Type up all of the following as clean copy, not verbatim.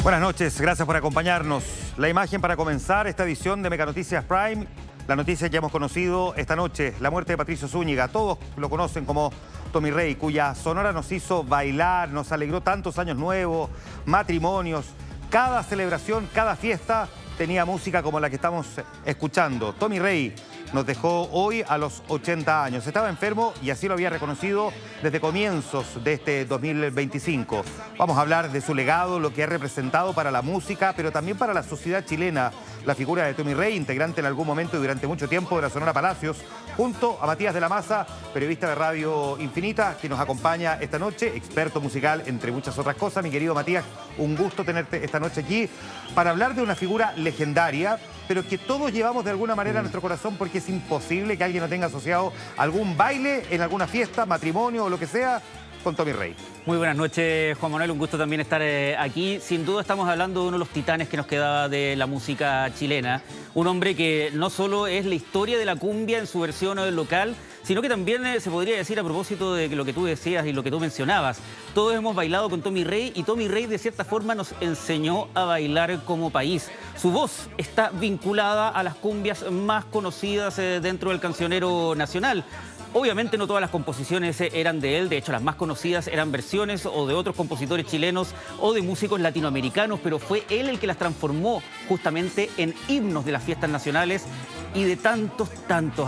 Buenas noches, gracias por acompañarnos. La imagen para comenzar esta edición de Mega Noticias Prime. La noticia que hemos conocido esta noche, la muerte de Patricio Zúñiga. Todos lo conocen como Tommy Rey, cuya sonora nos hizo bailar, nos alegró tantos años nuevos, matrimonios. Cada celebración, cada fiesta tenía música como la que estamos escuchando. Tommy Rey nos dejó hoy a los 80 años. Estaba enfermo y así lo había reconocido desde comienzos de este 2025. Vamos a hablar de su legado, lo que ha representado para la música, pero también para la sociedad chilena. La figura de Tommy Rey, integrante en algún momento y durante mucho tiempo de la Sonora Palacios, junto a Matías de la Maza, periodista de Radio Infinita, que nos acompaña esta noche, experto musical, entre muchas otras cosas. Mi querido Matías, un gusto tenerte esta noche aquí para hablar de una figura legendaria, pero que todos llevamos de alguna manera a nuestro corazón, porque es imposible que alguien no tenga asociado algún baile en alguna fiesta, matrimonio o lo que sea con Tommy Rey. Muy buenas noches, Juan Manuel, un gusto también estar aquí. Sin duda estamos hablando de uno de los titanes que nos quedaba de la música chilena. Un hombre que no solo es la historia de la cumbia en su versión local, sino que también se podría decir, a propósito de lo que tú decías y lo que tú mencionabas, todos hemos bailado con Tommy Rey y Tommy Rey de cierta forma nos enseñó a bailar como país. Su voz está vinculada a las cumbias más conocidas dentro del cancionero nacional. Obviamente no todas las composiciones eran de él, de hecho las más conocidas eran versiones o de otros compositores chilenos o de músicos latinoamericanos, pero fue él el que las transformó justamente en himnos de las fiestas nacionales y de tantos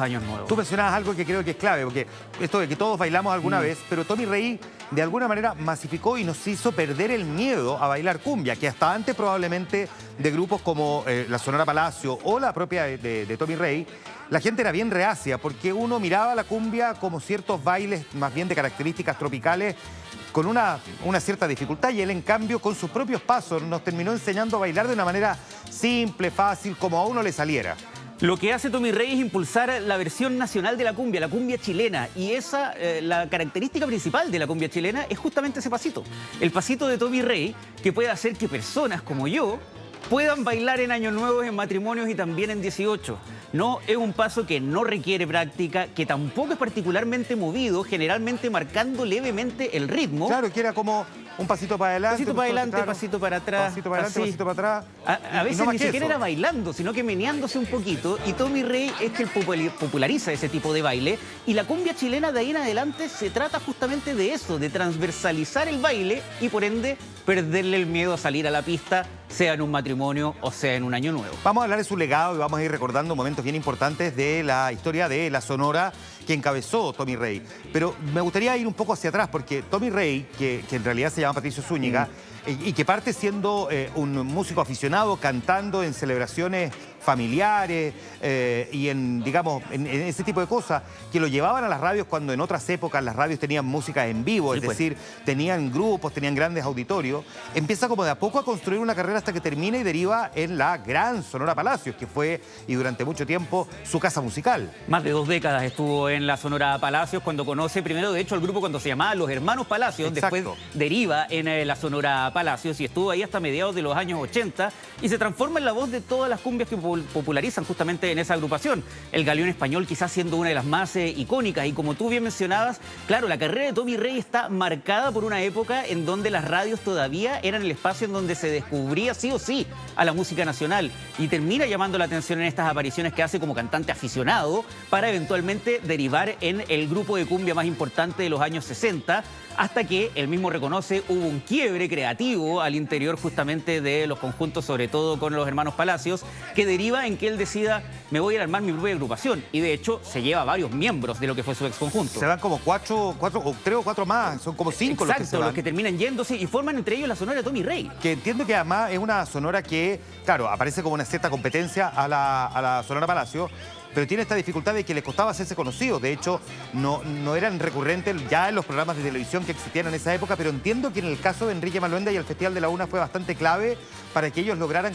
años nuevos. Tú mencionabas algo que creo que es clave, porque esto de que todos bailamos alguna vez, pero Tommy Rey de alguna manera masificó y nos hizo perder el miedo a bailar cumbia, que hasta antes probablemente de grupos como la Sonora Palacio o la propia de Tommy Rey, la gente era bien reacia, porque uno miraba la cumbia como ciertos bailes más bien de características tropicales con una cierta dificultad, y él en cambio con sus propios pasos nos terminó enseñando a bailar de una manera simple, fácil, como a uno le saliera. Lo que hace Tommy Rey es impulsar la versión nacional de la cumbia chilena. Y esa, la característica principal de la cumbia chilena es justamente ese pasito. El pasito de Tommy Rey, que puede hacer que personas como yo puedan bailar en Años Nuevos, en matrimonios y también en 18. No es un paso que no requiere práctica, que tampoco es particularmente movido, generalmente marcando levemente el ritmo. Claro, que era como un pasito para adelante. Pasito para adelante, claro, pasito para atrás. Pasito para adelante, pasito para atrás. A veces no ni siquiera era bailando, sino que meneándose un poquito. Y Tommy Rey es que populariza ese tipo de baile. Y la cumbia chilena de ahí en adelante se trata justamente de eso, de transversalizar el baile y por ende perderle el miedo a salir a la pista, sea en un matrimonio o sea en un año nuevo. Vamos a hablar de su legado y vamos a ir recordando momentos bien importantes de la historia de la Sonora que encabezó Tommy Rey. Pero me gustaría ir un poco hacia atrás, porque Tommy Rey, que en realidad se llama Patricio Zúñiga, y que parte siendo un músico aficionado, cantando en celebraciones familiares y en ese tipo de cosas, que lo llevaban a las radios cuando en otras épocas las radios tenían música en vivo, sí, es decir, tenían grupos, tenían grandes auditorios. Empieza como de a poco a construir una carrera hasta que termina y deriva en la gran Sonora Palacios, que fue y durante mucho tiempo su casa musical. Más de 2 décadas estuvo en la Sonora Palacios, cuando conoce primero, de hecho, el grupo cuando se llamaba Los Hermanos Palacios. Exacto. Después deriva en la Sonora Palacios y estuvo ahí hasta mediados de los años 80 y se transforma en la voz de todas las cumbias que popularizan justamente en esa agrupación. El Galeón Español quizás siendo una de las más icónicas, y como tú bien mencionabas, claro, la carrera de Tommy Rey está marcada por una época en donde las radios todavía eran el espacio en donde se descubría sí o sí a la música nacional, y termina llamando la atención en estas apariciones que hace como cantante aficionado para eventualmente derivar en el grupo de cumbia más importante de los años 60, hasta que él mismo reconoce hubo un quiebre creativo al interior justamente de los conjuntos, sobre todo con los Hermanos Palacios, que deriva en que él decida, me voy a armar mi propia agrupación, y de hecho se lleva varios miembros de lo que fue su exconjunto. Se van como 3 o 4 más, son como 5 los que se van. Los que terminan yéndose y forman entre ellos la Sonora de Tommy Rey. Que entiendo que además es una sonora que, claro, aparece como una cierta competencia a la Sonora Palacio, pero tiene esta dificultad de que les costaba hacerse conocidos. De hecho, no eran recurrentes ya en los programas de televisión que existían en esa época, pero entiendo que en el caso de Enrique Maluenda y el Festival de la Una fue bastante clave para que ellos lograran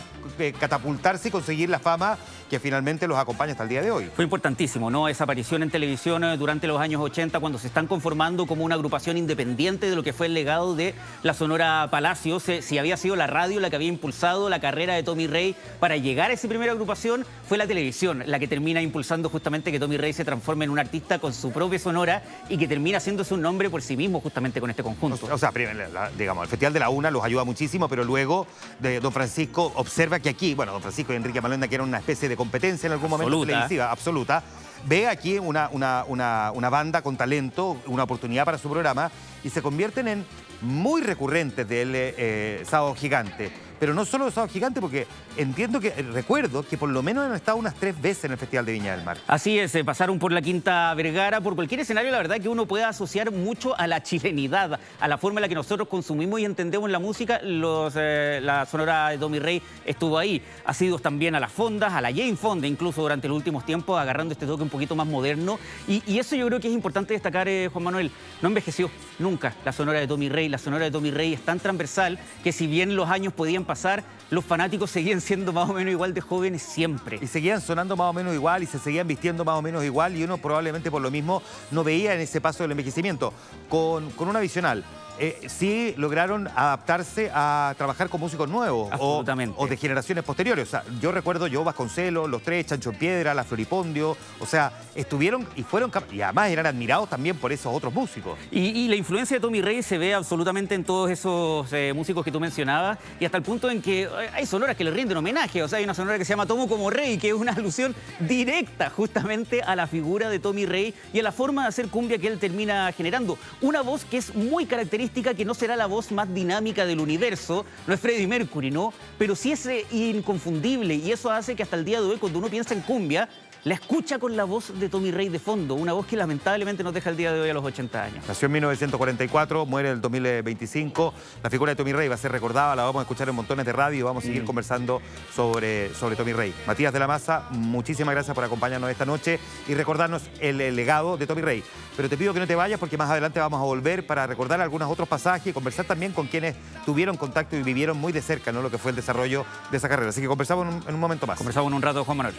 catapultarse y conseguir la fama que finalmente los acompaña hasta el día de hoy. Fue importantísimo, ¿no? Esa aparición en televisión durante los años 80, cuando se están conformando como una agrupación independiente de lo que fue el legado de la Sonora Palacios. Si había sido la radio la que había impulsado la carrera de Tommy Rey para llegar a esa primera agrupación, fue la televisión la que termina impulsando justamente que Tommy Rey se transforme en un artista con su propia sonora y que termina haciéndose un nombre por sí mismo justamente con este conjunto. O sea, digamos, el Festival de la UNA los ayuda muchísimo, pero luego Don Francisco observa que aquí, bueno, Don Francisco y Enrique Malenda, que era una especie de competencia en algún momento televisiva, absoluta, ve aquí una banda con talento, una oportunidad para su programa y se convierten en muy recurrentes del Sábado Gigante. Pero no solo el Sábado Gigante, porque recuerdo que por lo menos han estado unas 3 veces en el Festival de Viña del Mar. Así es, pasaron por la Quinta Vergara, por cualquier escenario, la verdad que uno puede asociar mucho a la chilenidad, a la forma en la que nosotros consumimos y entendemos la música. La sonora de Tommy Rey estuvo ahí. Ha sido también a las fondas, a la Jane Fonda, incluso durante los últimos tiempos, agarrando este toque un poquito más moderno. Y eso yo creo que es importante destacar, Juan Manuel. No envejeció nunca la sonora de Tommy Rey. La sonora de Tommy Rey es tan transversal que si bien los años podían pasar, los fanáticos seguían siendo más o menos igual de jóvenes siempre. Y seguían sonando más o menos igual y se seguían vistiendo más o menos igual y uno probablemente por lo mismo no veía en ese paso del envejecimiento. Con una visional, sí lograron adaptarse a trabajar con músicos nuevos o de generaciones posteriores. O sea, yo recuerdo Vasconcelos, Los Tres, Chancho en Piedra, La Floripondio. O sea, estuvieron y además eran admirados también por esos otros músicos. Y la influencia de Tommy Rey se ve absolutamente en todos esos músicos que tú mencionabas y hasta el punto en que hay sonoras que le rinden homenaje. O sea, hay una sonora que se llama Tomo como Rey, que es una alusión directa justamente a la figura de Tommy Rey y a la forma de hacer cumbia que él termina generando. Una voz que es muy característica, que no será la voz más dinámica del universo, no es Freddie Mercury, ¿no? Pero sí es inconfundible y eso hace que hasta el día de hoy, cuando uno piensa en cumbia, la escucha con la voz de Tommy Rey de fondo, una voz que lamentablemente nos deja el día de hoy a los 80 años. Nació en 1944, muere en el 2025. La figura de Tommy Rey va a ser recordada, la vamos a escuchar en montones de radio y vamos a seguir conversando sobre Tommy Rey. Matías de la Maza, muchísimas gracias por acompañarnos esta noche y recordarnos el legado de Tommy Rey. Pero te pido que no te vayas porque más adelante vamos a volver para recordar algunos otros pasajes y conversar también con quienes tuvieron contacto y vivieron muy de cerca, ¿no?, lo que fue el desarrollo de esa carrera. Así que conversamos en un momento más. Conversamos en un rato, Juan Manuel.